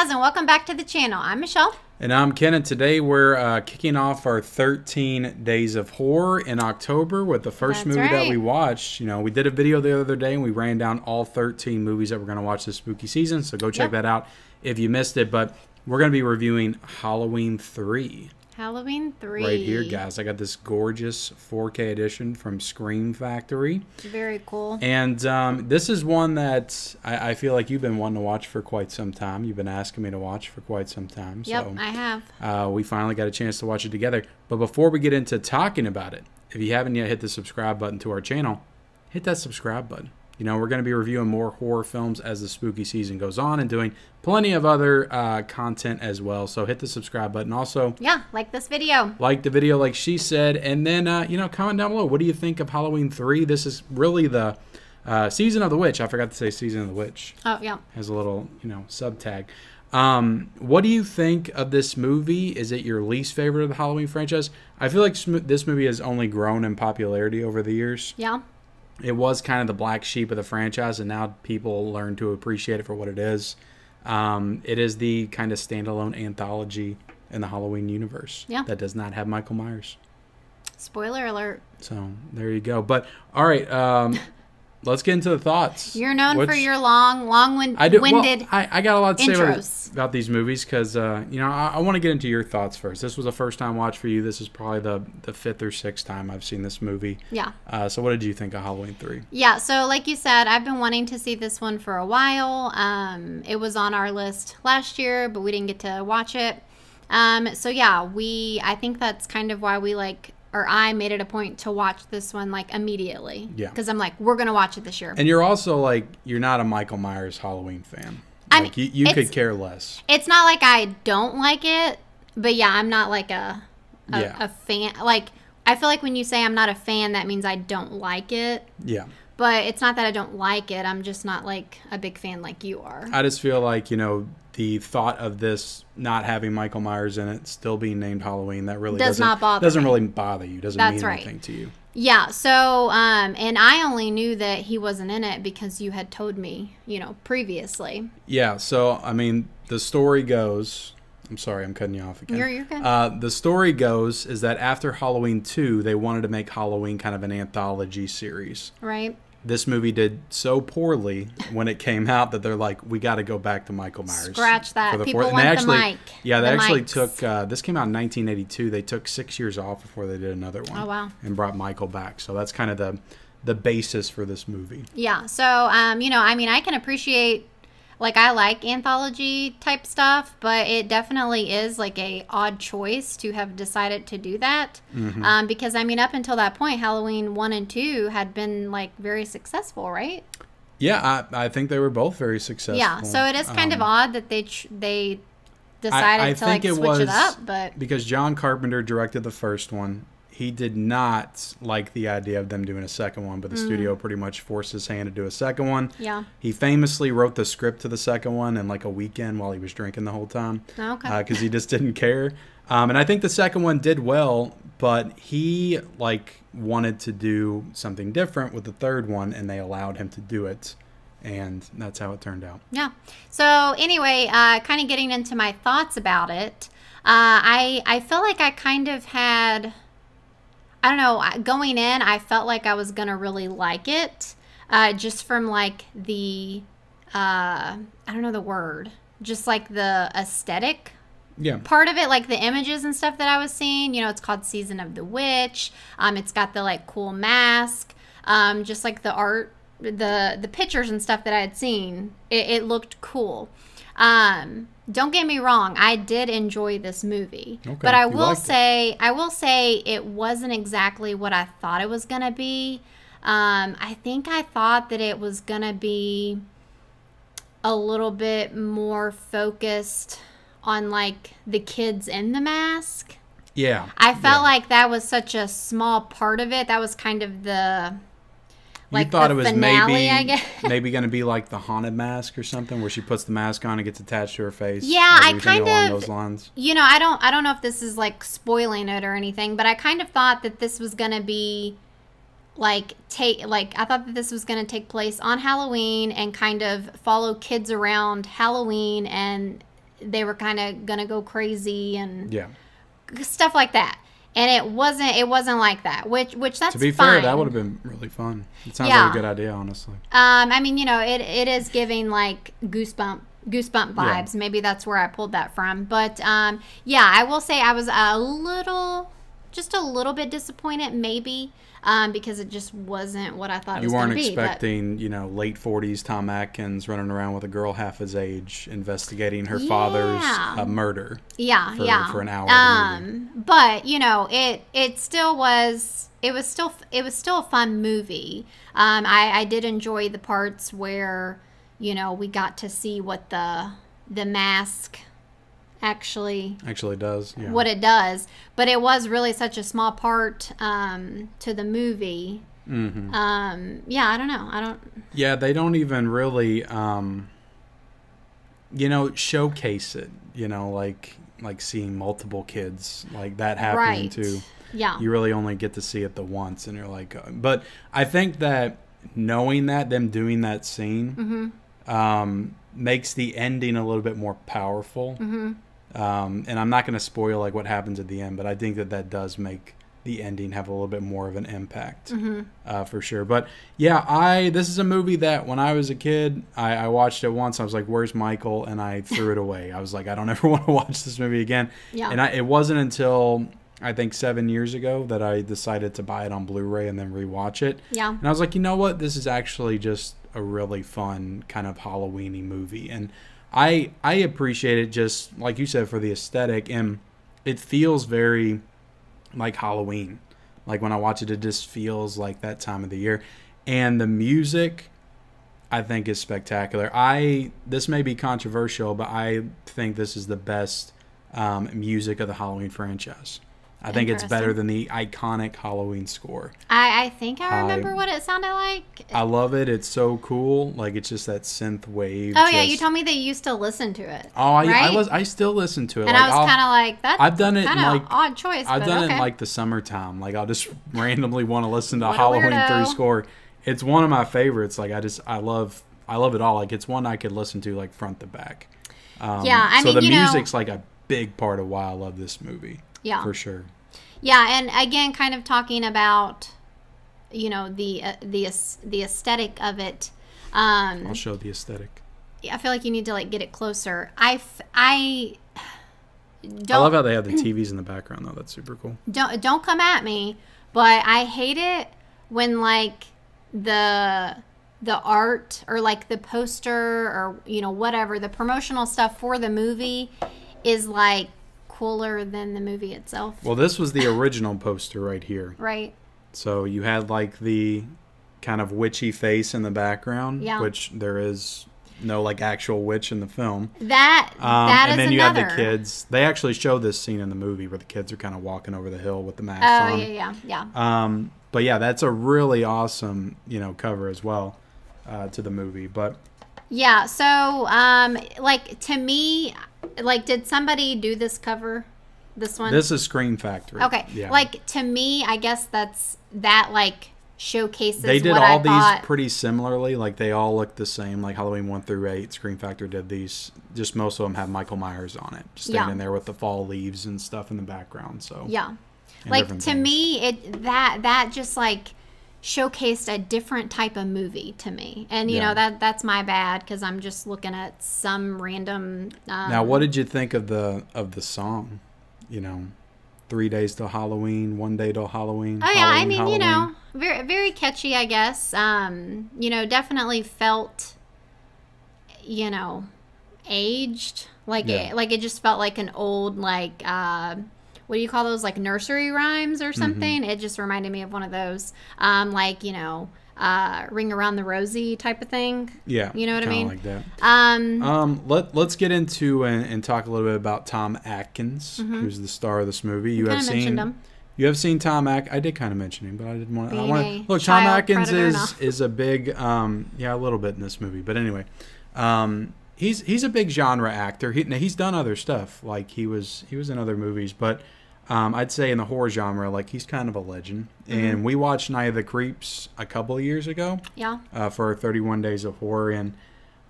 guys, and welcome back to the channel. I'm Michelle. And I'm Ken, and today we're kicking off our 13 Days of Horror in October with the first movie that we watched. You know, we did a video the other day and we ran down all 13 movies that we're going to watch this spooky season, so go check that out if you missed it. But we're going to be reviewing Halloween 3. Halloween 3. Right here, guys. I got this gorgeous 4K edition from Scream Factory. Very cool. And this is one that I feel like you've been wanting to watch for quite some time. You've been asking me to watch for quite some time. Yep, so, I have. We finally got a chance to watch it together. But before we get into talking about it, if you haven't yet hit the subscribe button to our channel, hit that subscribe button. You know, we're going to be reviewing more horror films as the spooky season goes on and doing plenty of other content as well. So hit the subscribe button. Also, yeah, like this video. Like the video, like she said. And then, you know, comment down below. What do you think of Halloween 3? This is really the Season of the Witch. I forgot to say Season of the Witch. Oh, yeah. Has a little, you know, subtag. What do you think of this movie? Is it your least favorite of the Halloween franchise? I feel like this movie has only grown in popularity over the years. Yeah. It was kind of the black sheep of the franchise, and now people learn to appreciate it for what it is. It is the kind of standalone anthology in the Halloween universe that does not have Michael Myers. Spoiler alert. So there you go. But all right, let's get into the thoughts. You're known for your long-winded well, I got a lot to intros. say about these movies because, you know, I want to get into your thoughts first. This was a first-time watch for you. This is probably the fifth or sixth time I've seen this movie. Yeah. So what did you think of Halloween 3? Yeah, so like you said, I've been wanting to see this one for a while. It was on our list last year, but we didn't get to watch it. So yeah, I think that's kind of why I made it a point to watch this one like immediately. Yeah. Because I'm like, we're gonna watch it this year. And you're also like, you're not a Michael Myers Halloween fan. I mean, you could care less. It's not like I don't like it, but yeah, I'm not like a fan. Like, I feel like when you say I'm not a fan, that means I don't like it. Yeah. But it's not that I don't like it. I'm just not like a big fan like you are. I just feel like, you know, the thought of this not having Michael Myers in it, still being named Halloween, that really doesn't really bother you. Doesn't mean anything to you. Yeah. So, and I only knew that he wasn't in it because you had told me, you know, previously. Yeah. So, I mean, the story goes. I'm sorry, I'm cutting you off again. You're good. The story goes is that after Halloween 2, they wanted to make Halloween kind of an anthology series. Right. This movie did so poorly when it came out that they're like, we got to go back to Michael Myers. Scratch that. People want the mic. Yeah, they actually took, this came out in 1982. They took 6 years off before they did another one. Oh, wow. And brought Michael back. So that's kind of the basis for this movie. Yeah. So, you know, I mean, I can appreciate, like, I like anthology type stuff, but it definitely is like a odd choice to have decided to do that. Mm-hmm. Because, I mean, up until that point, Halloween 1 and 2 had been like very successful, right? Yeah, I think they were both very successful. Yeah, so it is kind of odd that they decided to like switch it up, but because John Carpenter directed the first one. He did not like the idea of them doing a second one, but the studio pretty much forced his hand to do a second one. Yeah. He famously wrote the script to the second one in like a weekend while he was drinking the whole time. Okay. Because he just didn't care. And I think the second one did well, but he like wanted to do something different with the third one, and they allowed him to do it. And that's how it turned out. Yeah. So anyway, kind of getting into my thoughts about it, I feel like I kind of had... I don't know, going in, I felt like I was going to really like it, just from, like, the, I don't know the word, just, like, the aesthetic part of it, like, the images and stuff that I was seeing. You know, it's called Season of the Witch. It's got the, like, cool mask, just, like, the art, the pictures and stuff that I had seen. It looked cool. Don't get me wrong, I did enjoy this movie. Okay, but I will say it wasn't exactly what I thought it was going to be. I think I thought that it was going to be a little bit more focused on like the kids in the mask. Yeah. I felt like that was such a small part of it. That was kind of the... Like, you thought it was finale, maybe going to be like the haunted mask or something, where she puts the mask on and gets attached to her face. Yeah, I kind of, those lines. You know, I don't know if this is like spoiling it or anything, but I kind of thought that this was going to be I thought that this was going to take place on Halloween and kind of follow kids around Halloween and they were kind of gonna go crazy and Yeah. stuff like that. And it wasn't like that, which that's To be fine. fair, that would have been really fun. It sounds like a good idea, honestly. I mean, you know, it is giving like goosebump vibes. Maybe that's where I pulled that from. But yeah, I will say I was just a little bit disappointed, maybe. Because it just wasn't what I thought it was going to be. You weren't expecting, you know, late 40s Tom Atkins running around with a girl half his age investigating her father's murder. Yeah, for an hour. But you know, it still was. It was still a fun movie. I did enjoy the parts where, you know, we got to see what the mask actually does, yeah. What it does, but it was really such a small part to the movie. Yeah, I don't know. Yeah, they don't even really you know, showcase it, you know, like seeing multiple kids like that happening too. Yeah, you really only get to see it the once, and you're like, but I think that knowing that them doing that scene makes the ending a little bit more powerful. And I'm not going to spoil like what happens at the end, but I think that does make the ending have a little bit more of an impact, for sure. But yeah, this is a movie that when I was a kid, I watched it once. I was like, "Where's Michael?" And I threw it away. I was like, "I don't ever want to watch this movie again." Yeah. And it wasn't until I think 7 years ago that I decided to buy it on Blu-ray and then rewatch it. Yeah. And I was like, you know what? This is actually just a really fun kind of Halloween-y movie, and I appreciate it just like you said for the aesthetic, and it feels very like Halloween. Like when I watch it, it just feels like that time of the year, and the music I think is spectacular. This may be controversial, but I think this is the best music of the Halloween franchise. I think it's better than the iconic Halloween score. I think I remember what it sounded like. I love it. It's so cool. Like, it's just that synth wave. Oh, yeah. You told me that you used to listen to it. Oh, I still listen to it. And like, I was kind of like, that's I've done it kind of odd choice. I've done it in like the summertime. Like, I'll just randomly want to listen to a Halloween 3 score. It's one of my favorites. Like, I love it all. Like, it's one I could listen to like front to back. Yeah, I mean, so the music's like a big part of why I love this movie. Yeah, for sure. Yeah, and again, kind of talking about, you know, the aesthetic of it. I'll show the aesthetic. I feel like you need to like get it closer. I love how they have the TVs in the background though. That's super cool. Don't come at me, but I hate it when like the art or like the poster or, you know, whatever, the promotional stuff for the movie is like cooler than the movie itself. Well, this was the original poster right here. Right. So you had like the kind of witchy face in the background, yeah, which there is no like actual witch in the film. That and is then you another. had the kids. They actually show this scene in the movie where the kids are kind of walking over the hill with the masks on. Oh, yeah. But yeah, that's a really awesome, you know, cover as well to the movie. But yeah, so like to me, like, did somebody do this cover? This one? This is Scream Factory. Okay. Yeah. Like, to me, I guess that like showcases they did what all I these thought. Pretty similarly. Like, they all look the same. Like Halloween 1 through 8, Scream Factory did these. Just most of them have Michael Myers on it, just standing there with the fall leaves and stuff in the background. So yeah, like to me, that just like showcased a different type of movie to me, and you know that's my bad because I'm just looking at some random. Now, what did you think of the song? You know, 3 days till Halloween, 1 day till Halloween. Oh yeah, Halloween, I mean, Halloween. you know, very very catchy, I guess. You know, definitely felt, you know, aged. Like it just felt like an old like. What do you call those, like nursery rhymes or something? It just reminded me of one of those, like, you know, Ring Around the Rosie type of thing. Yeah, you know what I mean? Like that. Let's get into and talk a little bit about Tom Atkins, who's the star of this movie. You have seen him. You have seen Tom Atkins. I did kind of mention him, but I didn't want to. Look, Tom Atkins is a big, a little bit in this movie, but anyway, he's a big genre actor. He's done other stuff, like he was in other movies, but I'd say in the horror genre, like he's kind of a legend. And we watched Night of the Creeps a couple of years ago. Yeah. For our 31 Days of Horror, and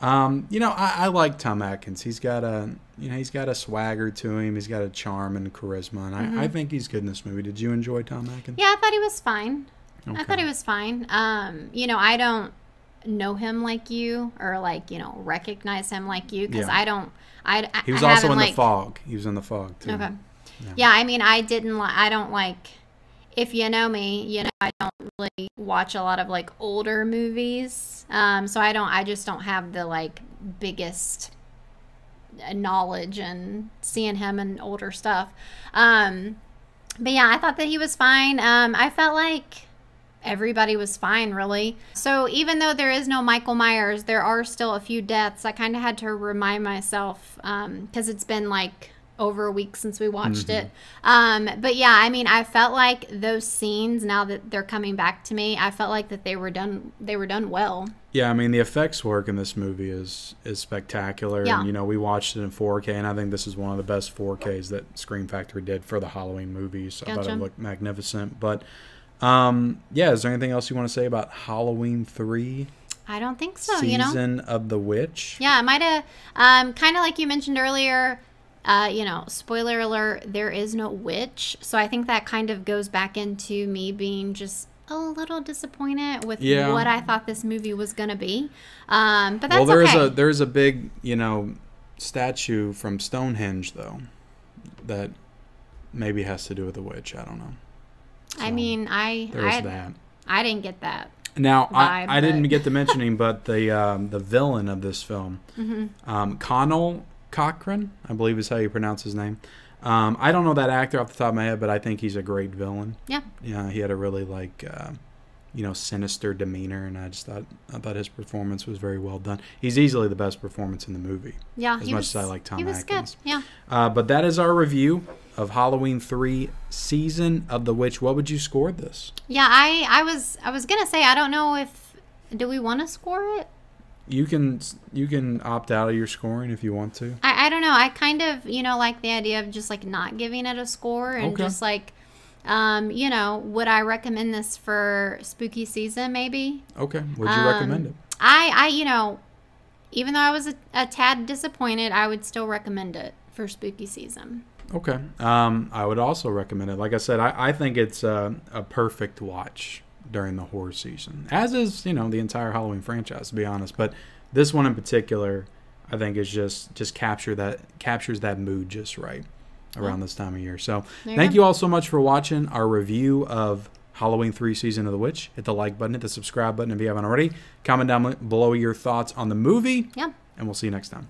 I like Tom Atkins. He's got a swagger to him. He's got a charm and charisma, and I think he's good in this movie. Did you enjoy Tom Atkins? Yeah, I thought he was fine. Okay. I thought he was fine. I don't know him like you, or recognize him like you, because I don't. He was also in The Fog. He was in The Fog too. Okay. Yeah, I mean, I don't like. If you know me, I don't really watch a lot of older movies. So I just don't have the biggest knowledge and seeing him in older stuff. But yeah, I thought that he was fine. I felt like everybody was fine, really. So even though there is no Michael Myers, there are still a few deaths. I kind of had to remind myself, because it's been over a week since we watched it. But yeah, I mean, I felt like those scenes, now that they're coming back to me, I felt like that they were done well. Yeah, I mean, the effects work in this movie is spectacular. Yeah. And, we watched it in 4K, and I think this is one of the best 4Ks that Scream Factory did for the Halloween movies. I thought it looked magnificent. But, is there anything else you want to say about Halloween 3? I don't think so, Season of the Witch? Yeah, I might have, kind of like you mentioned earlier, spoiler alert, there is no witch. So I think that kind of goes back into me being just a little disappointed with what I thought this movie was going to be. But that's there's a big, statue from Stonehenge, though, that maybe has to do with the witch. I don't know. So, I mean, I didn't get that. Now, I didn't get to mentioning, but the villain of this film, Connell Cochran, I believe is how you pronounce his name. I don't know that actor off the top of my head, but I think he's a great villain. Yeah. Yeah, he had a really sinister demeanor, and I thought his performance was very well done. He's easily the best performance in the movie. Yeah, as much as I like Tom Atkins. He was good. Yeah. But that is our review of Halloween 3 Season of the Witch. What would you score this? Yeah, I was gonna say, I don't know do we want to score it? You can opt out of your scoring if you want to. I don't know. I kind of, like the idea of just not giving it a score, and just would I recommend this for spooky season maybe? Okay. Would you recommend it? I even though I was a tad disappointed, I would still recommend it for spooky season. Okay. I would also recommend it. Like I said, I think it's a perfect watch during the horror season, as is the entire Halloween franchise, to be honest. But this one in particular, I think is just captures that mood just right around this time of year. So thank you all so much for watching our review of Halloween 3 Season of the Witch. Hit the like button, hit the subscribe button if you haven't already. Comment down below your thoughts on the movie. Yeah. And we'll see you next time.